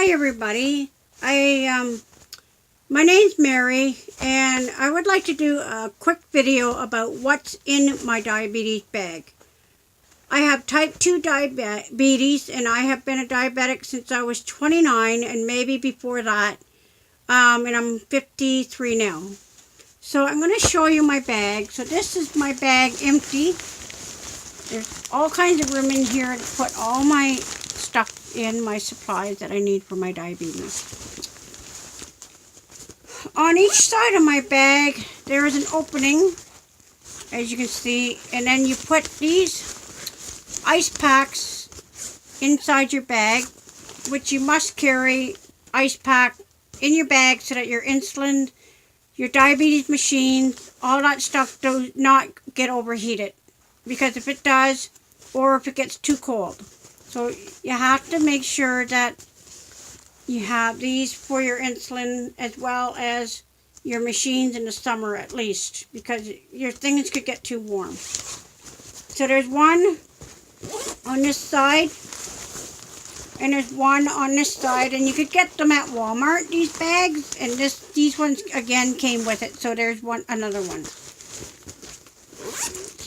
Hi everybody. My name's Mary, and I would like to do a quick video about what's in my diabetes bag. I have type 2 diabetes, and I have been a diabetic since I was 29 and maybe before that. And I'm 53 now. So I'm going to show you my bag. So this is my bag empty. There's all kinds of room in here to put all my stuff in, my supplies that I need for my diabetes. On each side of my bag there is an opening, as you can see, and then you put these ice packs inside your bag, which you must carry ice pack in your bag so that your insulin, your diabetes machine, all that stuff does not get overheated, because if it does, or if it gets too cold. So you have to make sure that you have these for your insulin as well as your machines in the summer at least, because your things could get too warm. So there's one on this side and there's one on this side, and you could get them at Walmart, these bags, and these ones again came with it. So there's another one.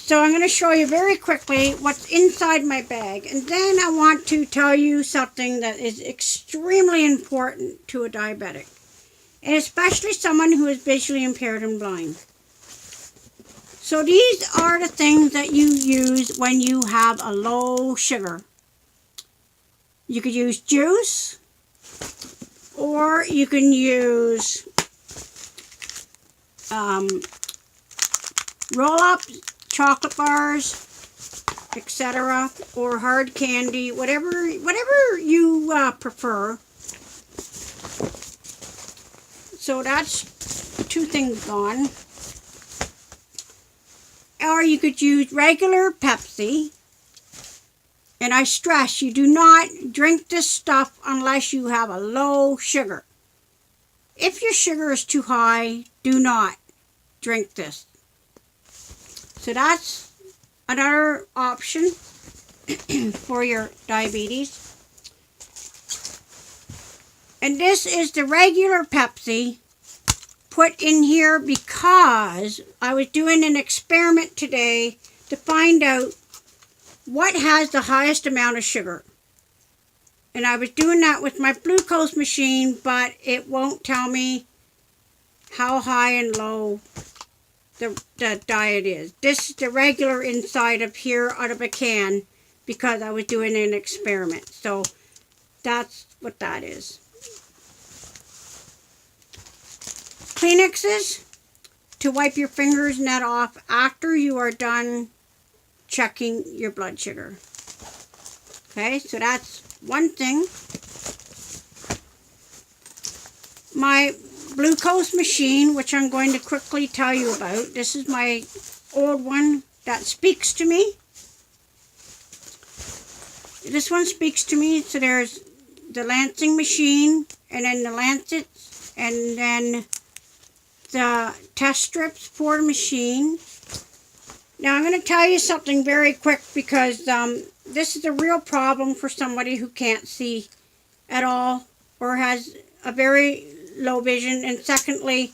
So I'm going to show you very quickly what's inside my bag, and then I want to tell you something that is extremely important to a diabetic, and especially someone who is visually impaired and blind. So these are the things that you use when you have a low sugar. You could use juice, or you can use roll-ups, chocolate bars, etc., or hard candy, whatever you prefer. So that's two things gone. Or you could use regular Pepsi, and I stress, you do not drink this stuff unless you have a low sugar. If your sugar is too high, do not drink this. So that's another option for your diabetes. And this is the regular Pepsi put in here because I was doing an experiment today to find out what has the highest amount of sugar. And I was doing that with my glucose machine, but it won't tell me how high and low the diet is. This is the regular inside of here out of a can, because I was doing an experiment. So that's what that is. Kleenexes to wipe your fingers and that off after you are done checking your blood sugar. Okay, so that's one thing. My glucose machine, which I'm going to quickly tell you about. This is my old one that speaks to me. This one speaks to me. So there's the Lancing machine, and then the Lancets, and then the test strips for the machine. Now I'm going to tell you something very quick, because this is a real problem for somebody who can't see at all or has a very low vision. And secondly,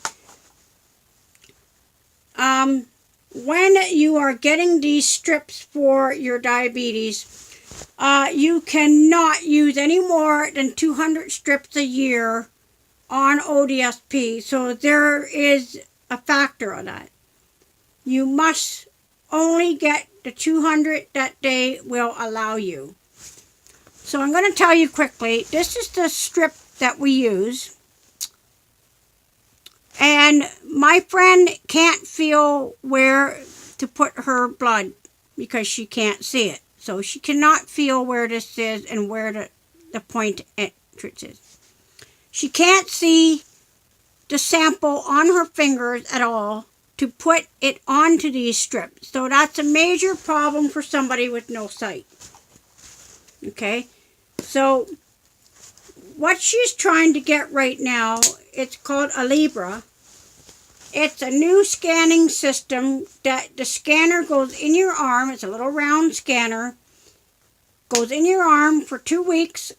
when you are getting these strips for your diabetes, you cannot use any more than 200 strips a year on ODSP. So there is a factor on that. You must only get the 200 that they will allow you. So I'm going to tell you quickly, this is the strip that we use. And my friend can't feel where to put her blood because she can't see it. So she cannot feel where this is and where the point entrance is. She can't see the sample on her fingers at all to put it onto these strips. So that's a major problem for somebody with no sight. Okay, so what she's trying to get right now, it's called Alibra. It's a new scanning system that the scanner goes in your arm. It's a little round scanner. Goes in your arm for 2 weeks.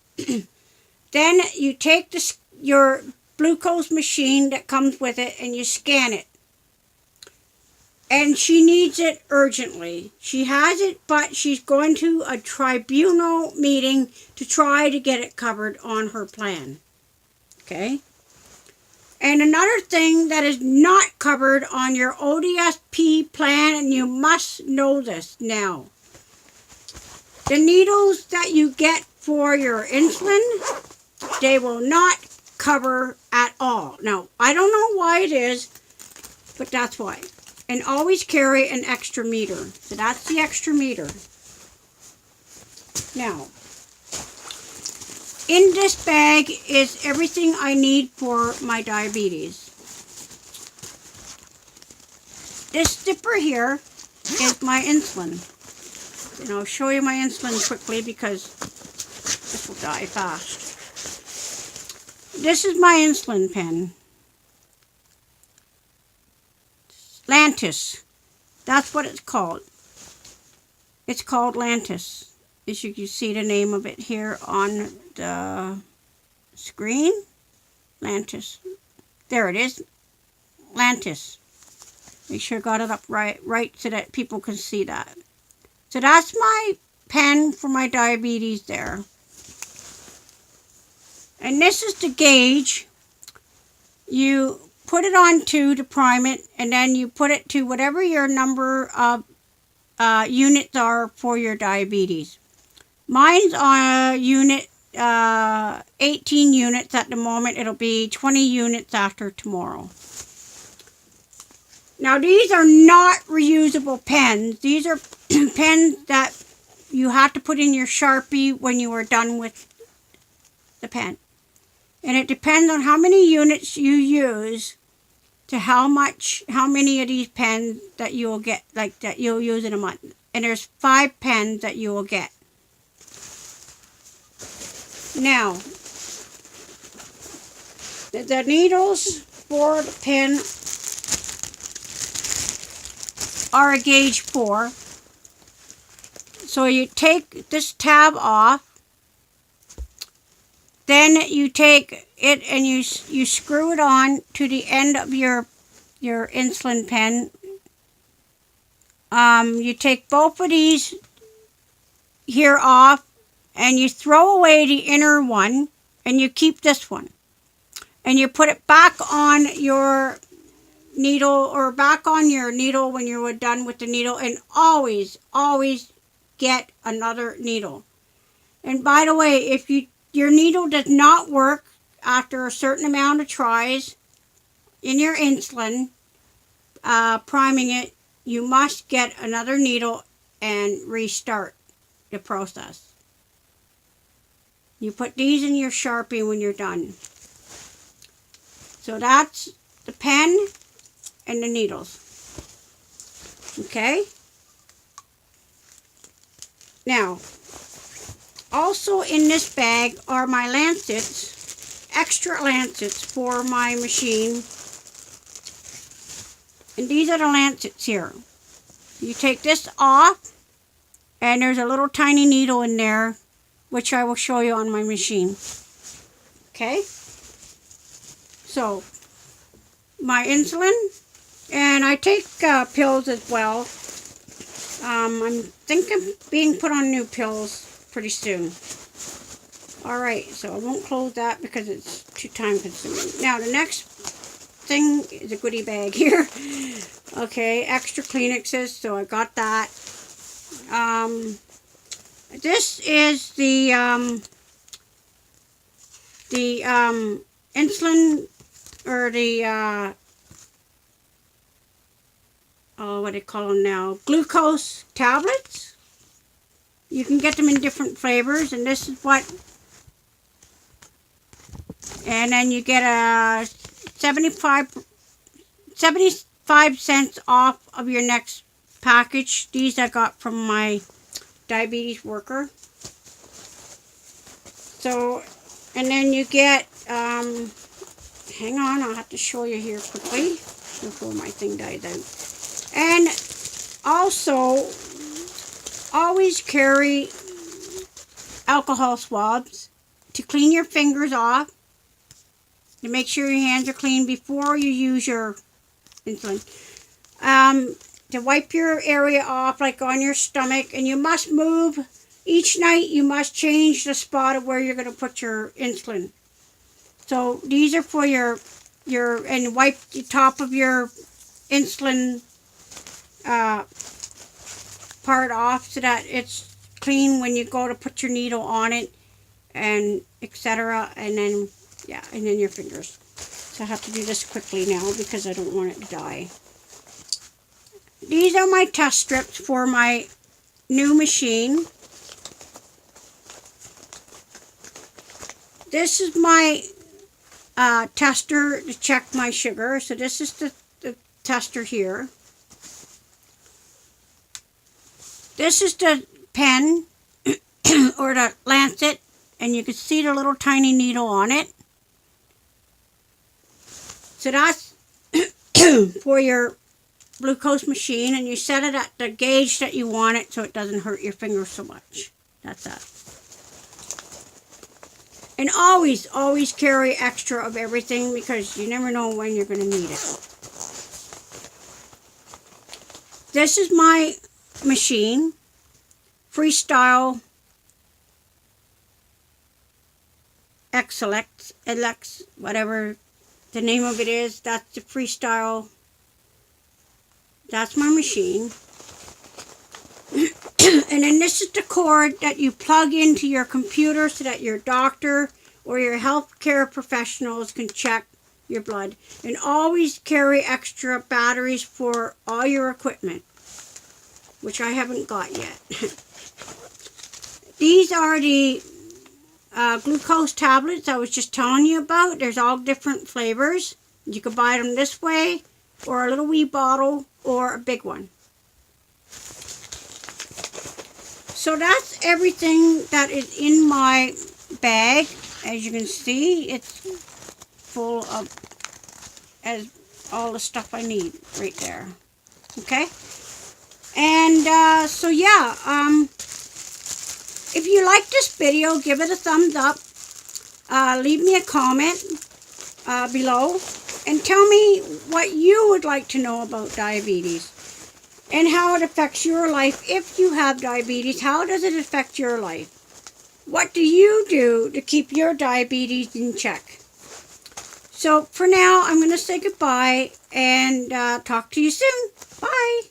Then you take your glucose machine that comes with it and you scan it. And she needs it urgently. She has it, but she's going to a tribunal meeting to try to get it covered on her plan. Okay? And another thing that is not covered on your ODSP plan, and you must know this now. The needles that you get for your insulin, they will not cover at all. Now, I don't know why it is, but that's why. And always carry an extra meter. So that's the extra meter. Now, in this bag is everything I need for my diabetes. This zipper here is my insulin. And I'll show you my insulin quickly because this will die fast. This is my insulin pen. Lantus. That's what it's called. It's called Lantus. As you can see the name of it here on the screen. Lantus. There it is. Lantus. Make sure I got it up right so that people can see that. So that's my pen for my diabetes there. And this is the gauge. You put it on 2 to prime it, and then you put it to whatever your number of units are for your diabetes. Mine's on unit 18 units at the moment. It'll be 20 units after tomorrow. Now these are not reusable pens. These are pens that you have to put in your Sharpie when you are done with the pen. And it depends on how many units you use to how many of these pens that you will get, like that you'll use in a month. And there's 5 pens that you will get. Now, the needles for the pen are a gauge 4. So you take this tab off. Then you take it and you screw it on to the end of your insulin pen. You take both of these here off and you throw away the inner one and you keep this one. And you put it back on your needle or back on your needle when you're done with the needle, and always get another needle. And by the way, if your needle does not work after a certain amount of tries in your insulin, priming it, you must get another needle and restart the process. You put these in your Sharpie when you're done. So that's the pen and the needles. Okay? Now, also in this bag are my lancets, extra lancets for my machine. And these are the lancets here. You take this off, and there's a little tiny needle in there, which I will show you on my machine. Okay? So, my insulin, and I take pills as well. I'm thinking of being put on new pills pretty soon. Alright, so I won't close that because it's too time consuming. Now the next thing is a goodie bag here. Okay, extra Kleenexes, so I got that. This is the insulin, or the what do you call them now? Glucose tablets. You can get them in different flavors, and this is what. And then you get a 75 cents off of your next package. These I got from my diabetes worker. So, and then you get, hang on, I'll have to show you here quickly before my thing dies out. And also, always carry alcohol swabs to clean your fingers off. To make sure your hands are clean before you use your insulin. To wipe your area off, like on your stomach, and you must move each night. You must change the spot of where you're going to put your insulin. So these are for your and wipe the top of your insulin part off so that it's clean when you go to put your needle on it, and etc. And then and then your fingers. So I have to do this quickly now because I don't want it to die. These are my test strips for my new machine. This is my tester to check my sugar. So this is the tester here. This is the pen or the lancet, and you can see the little tiny needle on it. So that's for your glucose machine, and you set it at the gauge that you want it so it doesn't hurt your fingers so much. That's that. And always, always carry extra of everything because you never know when you're going to need it. This is my machine, Freestyle X, whatever the name of it is. That's the Freestyle. That's my machine. And then this is the cord that you plug into your computer so that your doctor or your healthcare professionals can check your blood. And always carry extra batteries for all your equipment, which I haven't got yet. These are the glucose tablets I was just telling you about. There's all different flavors. You can buy them this way, or a little wee bottle, or a big one. So that's everything that is in my bag. As you can see, it's full of all the stuff I need right there. Okay? And so yeah, if you like this video, give it a thumbs up. Leave me a comment below and tell me what you would like to know about diabetes and how it affects your life. If you have diabetes, how does it affect your life? What do you do to keep your diabetes in check? So for now, I'm going to say goodbye and talk to you soon. Bye.